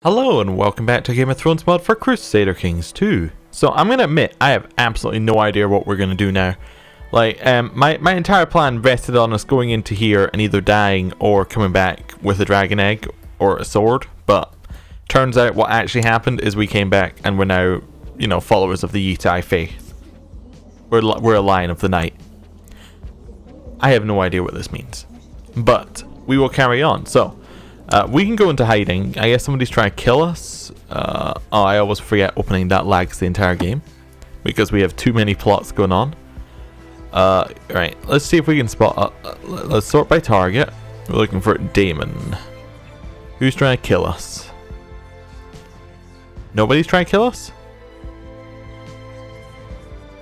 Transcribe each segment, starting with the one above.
Hello and welcome back to Game of Thrones mod for Crusader Kings 2. So I'm going to admit, I have absolutely no idea what we're going to do now. Like, my entire plan rested on us going into here and either dying or coming back with a dragon egg or a sword. But turns out what actually happened is we came back and we're now, you know, followers of the Yitai faith. We're a Lion of the Night. I have no idea what this means. But we will carry on. So we can go into hiding. I guess somebody's trying to kill us. Oh, I always forget opening that lags the entire game because we have too many plots going on. Right, let's see if we can spot. Let's sort by target. We're looking for Daemon. Who's trying to kill us? Nobody's trying to kill us?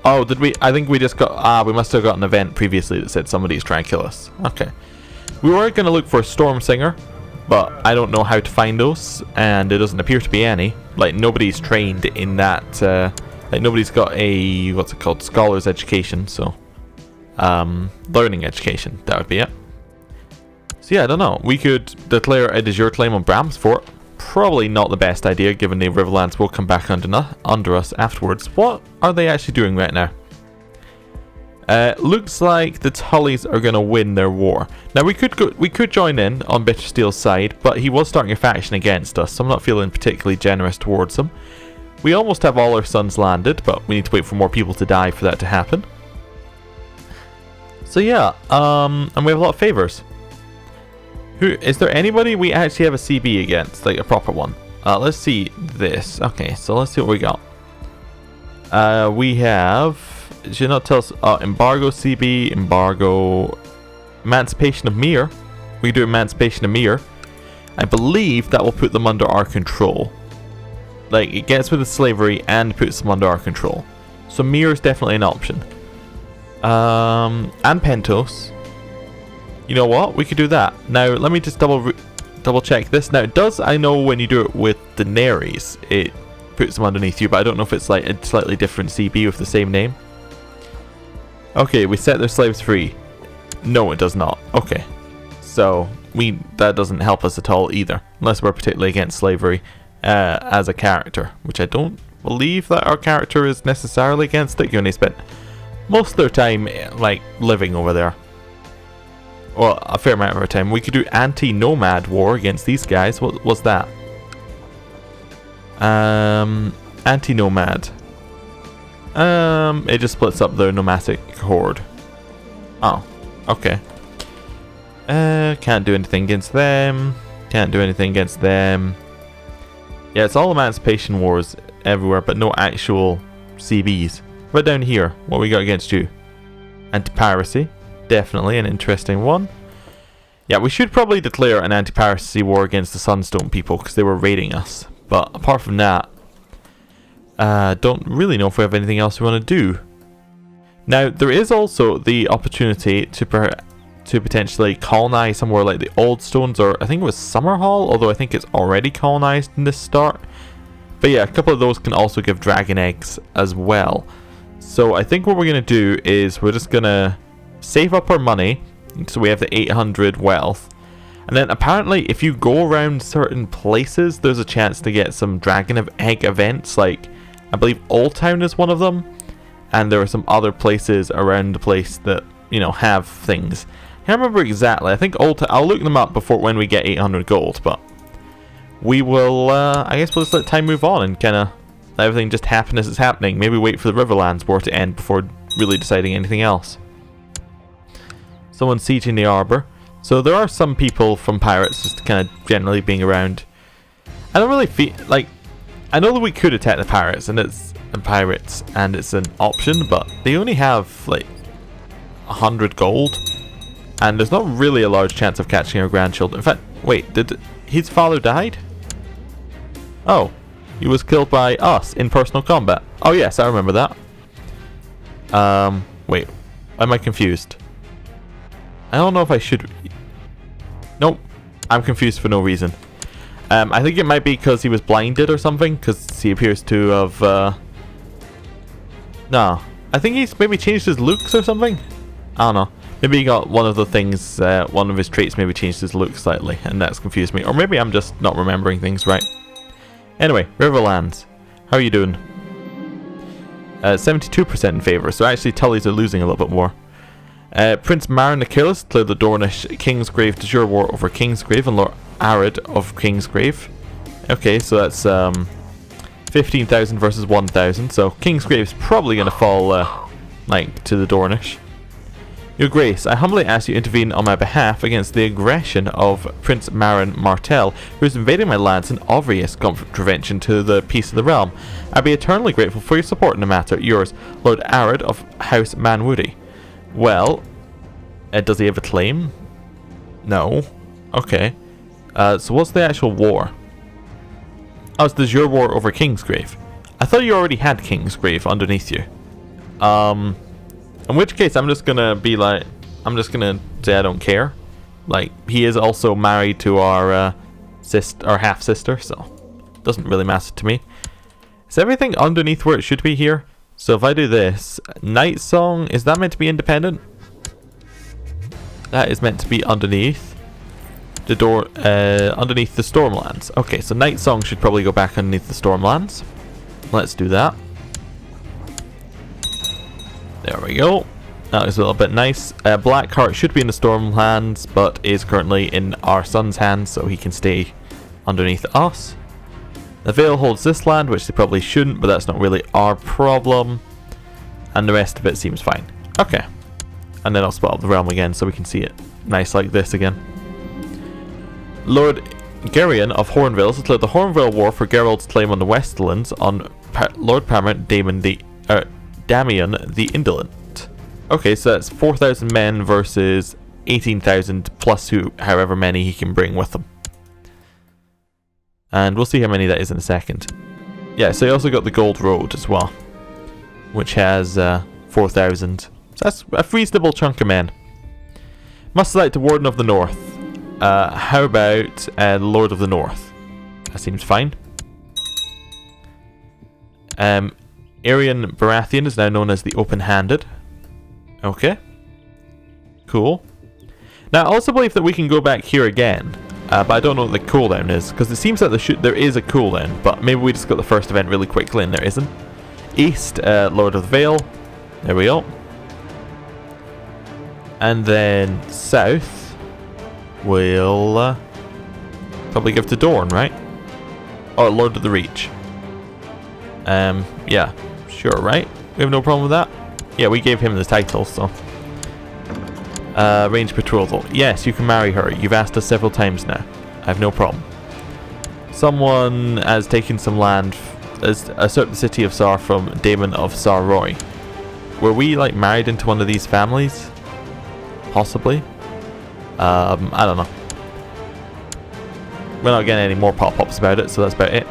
Oh, did we? I think we just got. We must have got an event previously that said somebody's trying to kill us. Okay. We were going to look for a Stormsinger, but I don't know how to find those, and there doesn't appear to be any. Like, nobody's trained in that. Like, nobody's got a, what's it called, scholar's education, so learning education, that would be it. So yeah, I don't know. We could declare a de jure claim on Bram's Fort. Probably not the best idea, given the Riverlands will come back under us afterwards. What are they actually doing right now? Looks like the Tullys are going to win their war. Now we could join in on Bittersteel's side, but he was starting a faction against us, so I'm not feeling particularly generous towards him. We almost have all our sons landed, but we need to wait for more people to die for that to happen. So yeah, and we have a lot of favors. Is there anybody we actually have a CB against, like a proper one? Let's see this. Okay, so let's see what we got. We have. Should not tell us. Embargo CB, embargo, Emancipation of Mir. We can do Emancipation of Mir. I believe that will put them under our control. Like, it gets rid of slavery and puts them under our control. So Mir is definitely an option. And Pentos. You know what? We could do that. Now, let me just double check this. Now, it does, I know when you do it with Daenerys, it puts them underneath you, but I don't know if it's like a slightly different CB with the same name. Okay, we set their slaves free. No, it does not. Okay. So, that doesn't help us at all either. Unless we're particularly against slavery as a character. Which I don't believe that our character is necessarily against it. Given they spent most of their time, like, living over there. Well, a fair amount of our time. We could do anti-nomad war against these guys. What was that? Anti-nomad. It just splits up their nomadic horde. Oh, okay. Can't do anything against them. Can't do anything against them. Yeah, it's all emancipation wars everywhere, but no actual CBs. But down here, what we got against you? Anti-piracy. Definitely an interesting one. Yeah, we should probably declare an anti-piracy war against the Sunstone people, because they were raiding us. But apart from that, don't really know if we have anything else we want to do. Now, there is also the opportunity to potentially colonize somewhere like the Old Stones, or I think it was Summerhall, although I think it's already colonized in this start. But yeah, a couple of those can also give dragon eggs as well. So I think what we're going to do is we're just going to save up our money, so we have the 800 wealth. And then apparently if you go around certain places, there's a chance to get some dragon egg events, like I believe Old Town is one of them, and there are some other places around the place that, you know, have things. I can't remember exactly. I think Old Town, I'll look them up before when we get 800 gold, but we will, I guess we'll just let time move on and kind of let everything just happen as it's happening. Maybe wait for the Riverlands war to end before really deciding anything else. Someone sieging the arbor. So there are some people from pirates just kind of generally being around. I don't really feel like, I know that we could attack the pirates and it's an option, but they only have like 100 gold, and there's not really a large chance of catching our grandchildren. In fact, wait, did his father died? Oh, he was killed by us in personal combat. Oh yes, I remember that. Wait, am I confused? I don't know if I should. Nope, I'm confused for no reason. I think it might be because he was blinded or something, because he appears to have. No, I think he's maybe changed his looks or something. I don't know. Maybe he got one of the things, one of his traits maybe changed his look slightly, and that's confused me. Or maybe I'm just not remembering things right. Anyway, Riverlands. How are you doing? 72% in favour, so actually Tullys are losing a little bit more. Prince Marin the Careless declared the Dornish Kingsgrave de jure war over Kingsgrave and Lord Arid of Kingsgrave. Okay, so that's 15,000 versus 1,000, so Kingsgrave's probably going to fall like to the Dornish. Your Grace, I humbly ask you to intervene on my behalf against the aggression of Prince Marin Martell, who is invading my lands in obvious contravention to the peace of the realm. I'd be eternally grateful for your support in the matter. Yours, Lord Arid of House Manwoody. Well, does he have a claim? No. Okay. So what's the actual war? Oh, it's the jure war over Kingsgrave. I thought you already had Kingsgrave underneath you. In which case, I'm just gonna be like, I'm just gonna say I don't care. Like, he is also married to our half sister, so doesn't really matter to me. Is everything underneath where it should be here? So if I do this, Night Song, is that meant to be independent? That is meant to be underneath the door, underneath the Stormlands. Okay, so Night Song should probably go back underneath the Stormlands. Let's do that. There we go. That was a little bit nice. Blackheart should be in the Stormlands, but is currently in our son's hands, so he can stay underneath us. The Vale holds this land, which they probably shouldn't, but that's not really our problem. And the rest of it seems fine. Okay. And then I'll split up the realm again so we can see it nice like this again. Lord Gerion of Hornvale declared the Hornvale War for Geralt's claim on the Westlands on Lord Paramount Damian the Indolent. Okay, so that's 4,000 men versus 18,000 plus however many he can bring with him. And we'll see how many that is in a second. Yeah, so he also got the Gold Road as well, which has 4,000. So that's a reasonable chunk of men. Must select a Warden of the North. How about Lord of the North? That seems fine. Arian Baratheon is now known as the Open-Handed. Okay. Cool. Now, I also believe that we can go back here again. But I don't know what the cooldown is, because it seems that there is a cooldown, but maybe we just got the first event really quickly and there isn't. East, Lord of the Vale. There we go. And then south, we'll probably give to Dorne, right? Or Lord of the Reach. Yeah, sure, right? We have no problem with that? Yeah, we gave him the title, so. Range betrothal. Yes, you can marry her. You've asked us several times now. I have no problem. Someone has taken some land, has usurped the city of Sar from Daemon of Sarroy. Were we, like, married into one of these families? Possibly? I don't know. We're not getting any more pop-ups about it, so that's about it.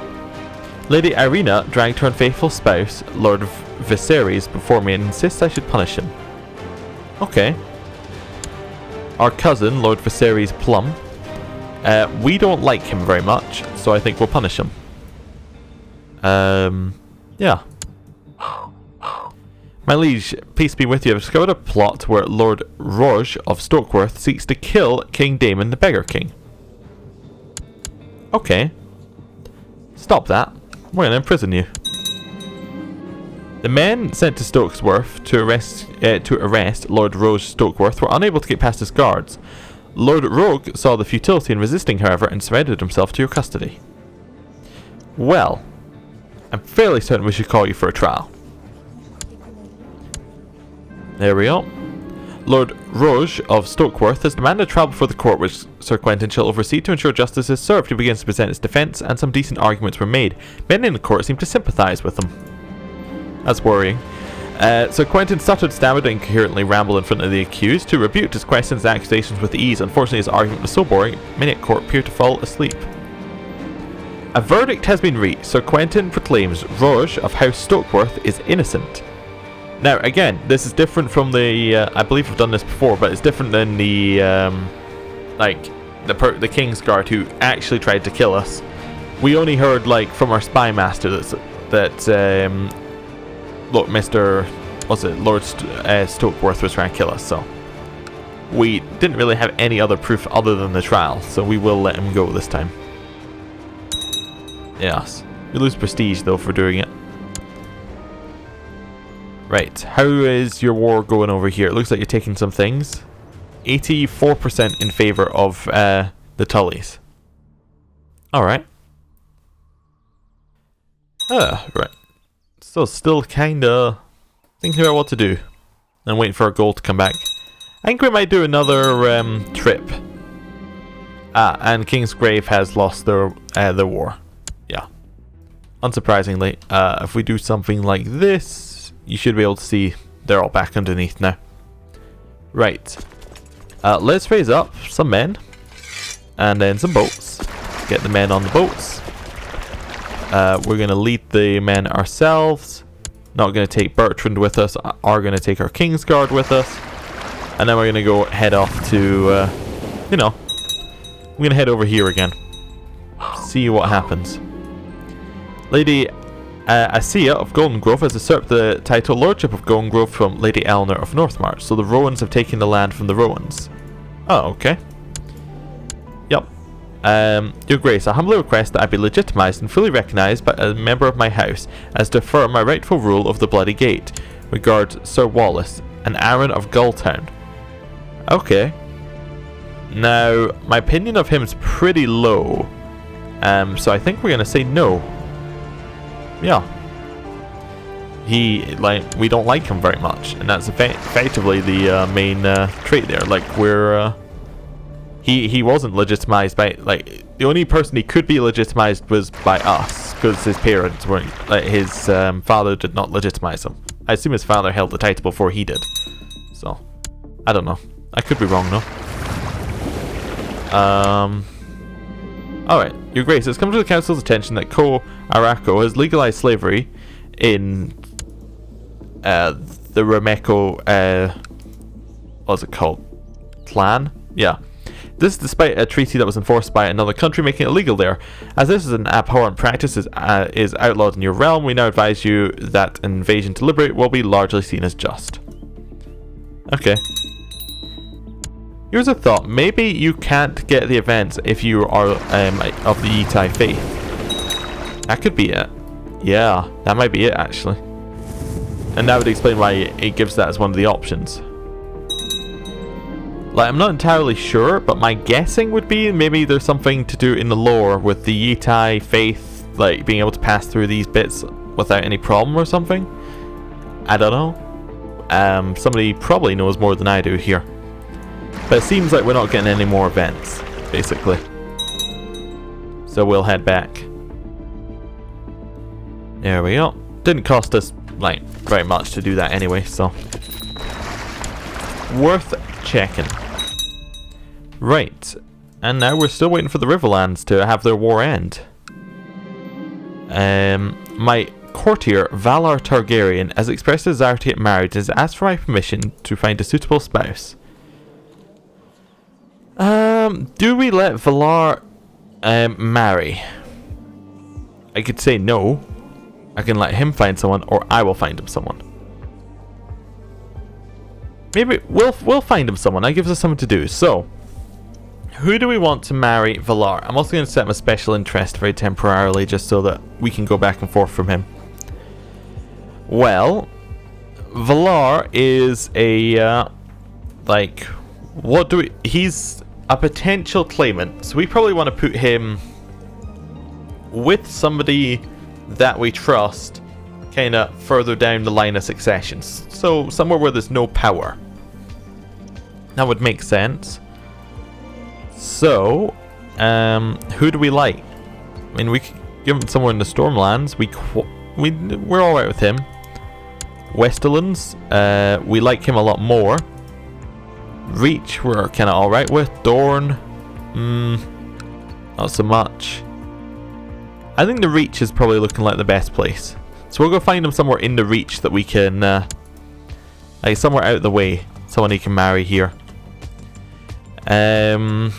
Lady Irina dragged her unfaithful spouse, Lord Viserys, before me and insists I should punish him. Okay. Our cousin, Lord Viserys Plum. We don't like him very much, so I think we'll punish him. Yeah. My liege, peace be with you. I've discovered a plot where Lord Roge of Stokeworth seeks to kill King Daemon the Beggar King. Okay. Stop that. We're going to imprison you. The men sent to Stokeworth to arrest Lord Roge Stokeworth were unable to get past his guards. Lord Rogue saw the futility in resisting, however, and surrendered himself to your custody. Well, I'm fairly certain we should call you for a trial. There we go. Lord Roge of Stokeworth has demanded a trial before the court, which Sir Quentin shall oversee to ensure justice is served. He begins to present his defence, and some decent arguments were made. Men in the court seem to sympathise with him. That's worrying. Sir Quentin stuttered, stammered, and incoherently rambled in front of the accused, who rebuked his questions and accusations with ease. Unfortunately, his argument was so boring, many at court appeared to fall asleep. A verdict has been reached. Sir Quentin proclaims Roge of House Stokeworth is innocent. Now, again, this is different from the, I believe I've done this before, but it's different than the, the Kingsguard who actually tried to kill us. We only heard, like, from our spy master that look, Lord Stokeworth was trying to kill us, so. We didn't really have any other proof other than the trial, so we will let him go this time. Yes. You lose prestige though for doing it. Right, how is your war going over here? It looks like you're taking some things. 84% in favor of the Tullys. Alright. Right. So still kinda thinking about what to do. And waiting for our gold to come back. I think we might do another trip. And Kingsgrave has lost their war. Yeah. Unsurprisingly. If we do something like this, you should be able to see they're all back underneath now. Right. Let's raise up some men. And then some boats. Get the men on the boats. We're going to lead the men ourselves. Not going to take Bertrand with us. Are going to take our Kingsguard with us. And then we're going to go head off to, you know, we're going to head over here again. See what happens. Lady Asia of Golden Grove has usurped the title Lordship of Golden Grove from Lady Eleanor of Northmarch. So the Rowans have taken the land from the Rowans. Oh, okay. Yep. Your Grace, I humbly request that I be legitimised and fully recognised by a member of my house as to affirm my rightful rule of the Bloody Gate. Regard Sir Wallace, an Aaron of Gulltown. Okay. Now, my opinion of him is pretty low. So I think we're going to say no. Yeah. We don't like him very much. And that's effectively the main trait there. Like, we're... He wasn't legitimized by, like, the only person he could be legitimized was by us, because his parents weren't, like, his father did not legitimize him. I assume his father held the title before he did. So, I don't know. I could be wrong though. Alright, Your Grace, it's come to the Council's attention that Ko Arako has legalized slavery in the Remeko, what's it called? Clan? Yeah. This despite a treaty that was enforced by another country making it illegal there. As this is an abhorrent practice is outlawed in your realm, we now advise you that an invasion to liberate will be largely seen as just. Okay. Here's a thought. Maybe you can't get the events if you are of the Yitai faith. That could be it. Yeah, that might be it actually. And that would explain why it gives that as one of the options. Like, I'm not entirely sure, but my guessing would be maybe there's something to do in the lore with the Yitai faith, like being able to pass through these bits without any problem or something. I don't know. Somebody probably knows more than I do here. But it seems like we're not getting any more events, basically. So we'll head back. There we go. Didn't cost us, like, very much to do that anyway, so. Worth checking. Right. And now we're still waiting for the Riverlands to have their war end. My courtier, Valar Targaryen, has expressed a desire to get married and has asked for my permission to find a suitable spouse. Do we let Valar marry? I could say no. I can let him find someone, or I will find him someone. Maybe we'll find him someone. That gives us something to do. So, who do we want to marry Valar? I'm also going to set him a special interest very temporarily, just so that we can go back and forth from him. Well, Valar is a like, what do we? He's a potential claimant, so we probably want to put him with somebody that we trust, kind of further down the line of succession. So somewhere where there's no power. That would make sense. So, who do we like? I mean, we could give him somewhere in the Stormlands. We're alright with him. Westerlands, we like him a lot more. Reach, we're kind of alright with. Dorne, not so much. I think the Reach is probably looking like the best place. So we'll go find him somewhere in the Reach that we can, like somewhere out of the way. Someone he can marry here. And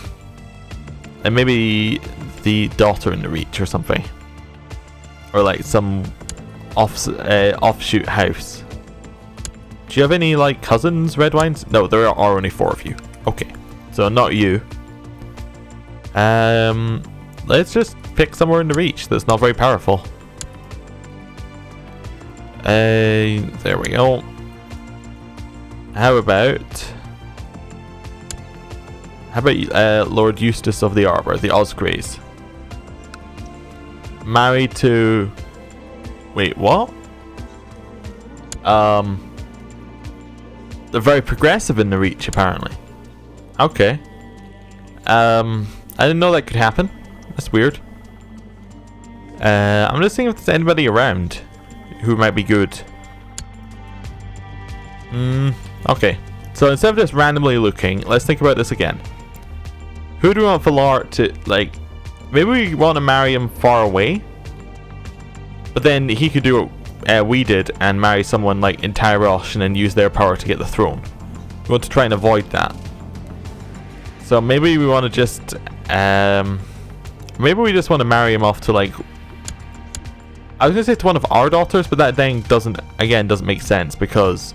maybe the daughter in the Reach or something. Or like some offshoot house. Do you have any like cousins, Redwines? No, there are only 4 of you. Okay, so not you. Let's just pick somewhere in the Reach that's not very powerful. There we go. How about Lord Eustace of the Arbor, the Osgreys? Married to... Wait, what? They're very progressive in the Reach, apparently. Okay. I didn't know that could happen. That's weird. I'm just seeing if there's anybody around who might be good. Okay. So instead of just randomly looking, let's think about this again. Who do we want Valar to, like... Maybe we want to marry him far away? But then he could do what we did and marry someone like in Tyrosh and then use their power to get the throne. We want to try and avoid that. So maybe we want to just... maybe we just want to marry him off to like... I was going to say to one of our daughters, but that then doesn't make sense because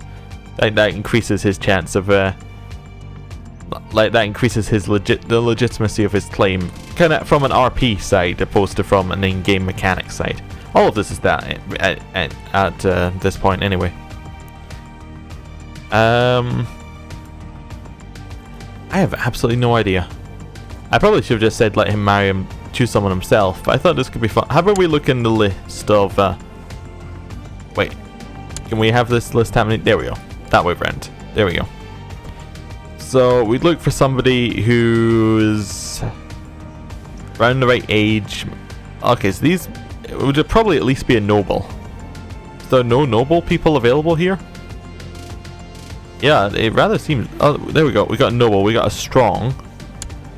that increases his chance of... that increases his the legitimacy of his claim, kind of from an RP side opposed to from an in-game mechanics side. All of this is that at this point anyway. I have absolutely no idea. I probably should have just said let him marry him, choose someone himself, but I thought this could be fun. How about we look in the list of... wait, can we have this list happening? There we go. That way round. There we go. So we'd look for somebody who's around the right age. Okay, so these... It would probably at least be a noble. Is there no noble people available here? Yeah, it rather seems... Oh, there we go. We got a noble. We got a strong.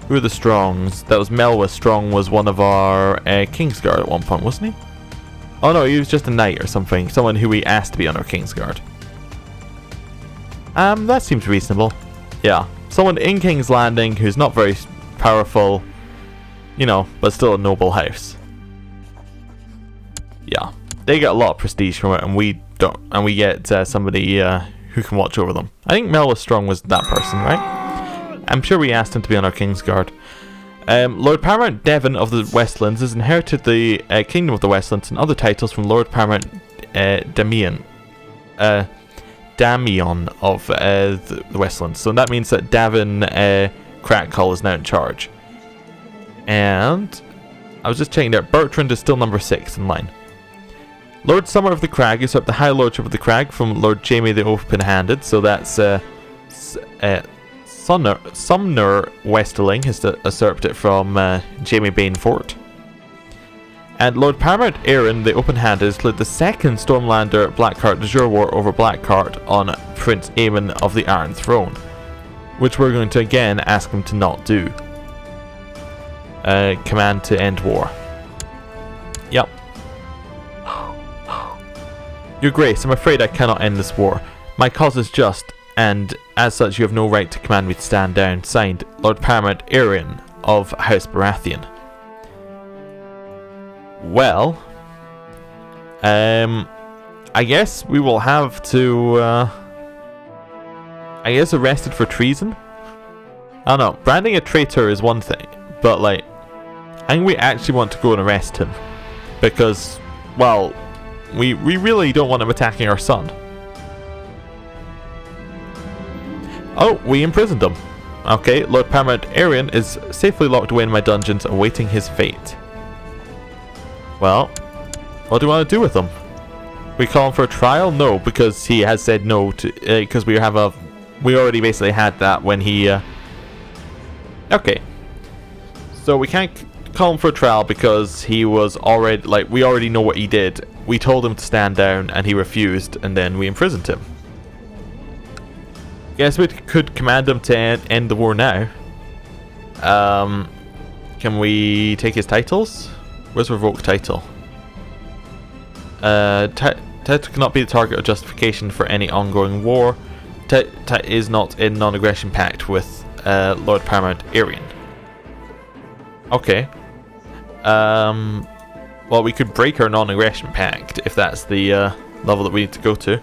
Who are the strongs? That was Melwa Strong, was one of our Kingsguard at one point, wasn't he? Oh no, he was just a knight or something. Someone who we asked to be on our Kingsguard. That seems reasonable. Yeah. Someone in King's Landing who's not very powerful, you know, but still a noble house. Yeah. They get a lot of prestige from it, and we don't. And we get somebody who can watch over them. I think Melwa Strong was that person, right? I'm sure we asked him to be on our Kingsguard. Lord Paramount Devon of the Westlands has inherited the Kingdom of the Westlands and other titles from Lord Paramount Damian of the Westlands. So that means that Davin Crackhull is now in charge. And I was just checking there. Bertrand is still number 6 in line. Lord Summer of the Crag usurped the High Lordship of the Crag from Lord Jaime the Open-Handed. So that's Sumner Westerling has usurped it from Jaime Banefort. And Lord Paramount Aaron the Open-Handed has led the second Stormlander Blackheart de jure war over Blackheart on Prince Aemon of the Iron Throne, which we're going to again ask him to not do. Command to end war. Yep. Your Grace, I'm afraid I cannot end this war. My cause is just, and as such you have no right to command me to stand down. Signed, Lord Paramount Aaron of House Baratheon. Well, I guess we will have to, I guess arrested for treason? I don't know, branding a traitor is one thing, but like, I think we actually want to go and arrest him. Because, well, we really don't want him attacking our son. Oh, we imprisoned him. Okay, Lord Paramount Arian is safely locked away in my dungeons awaiting his fate. Well, what do we want to do with him? We call him for a trial? No, because he has said no to... because we already basically had that when he... Okay. So we can't call him for a trial because he was already... Like, we already know what he did. We told him to stand down and he refused, and then we imprisoned him. Guess we could command him to end the war now. Can we take his titles? Where's revoke title? Title cannot be the target of justification for any ongoing war. Is not in non-aggression pact with Lord Paramount Arian. Okay. Well, we could break our non-aggression pact if that's the level that we need to go to.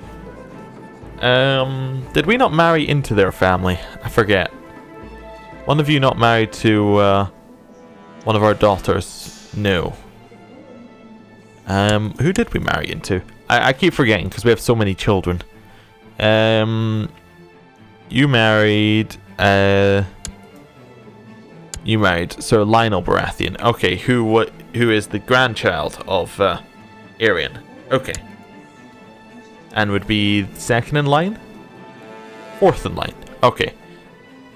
Did we not marry into their family? I forget. One of you not married to one of our daughters? No. Who did we marry into? I keep forgetting because we have so many children. You married Sir Lionel Baratheon. Okay, who is the grandchild of Aerion. Okay. And would be second in line? Fourth in line. Okay.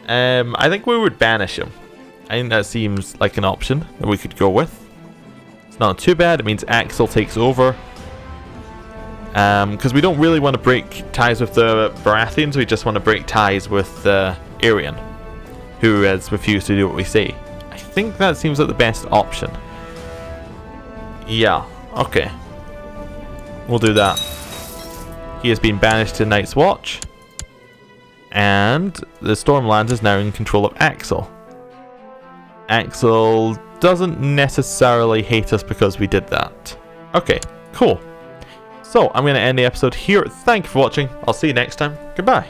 I think we would banish him. I think that seems like an option that we could go with. It's not too bad. It means Axel takes over. Because we don't really want to break ties with the Baratheons. We just want to break ties with Aerion, who has refused to do what we say. I think that seems like the best option. Yeah. Okay. We'll do that. He has been banished to Night's Watch. And the Stormlands is now in control of Axel. Axel doesn't necessarily hate us because we did that. Okay, cool. So, I'm going to end the episode here. Thank you for watching. I'll see you next time. Goodbye.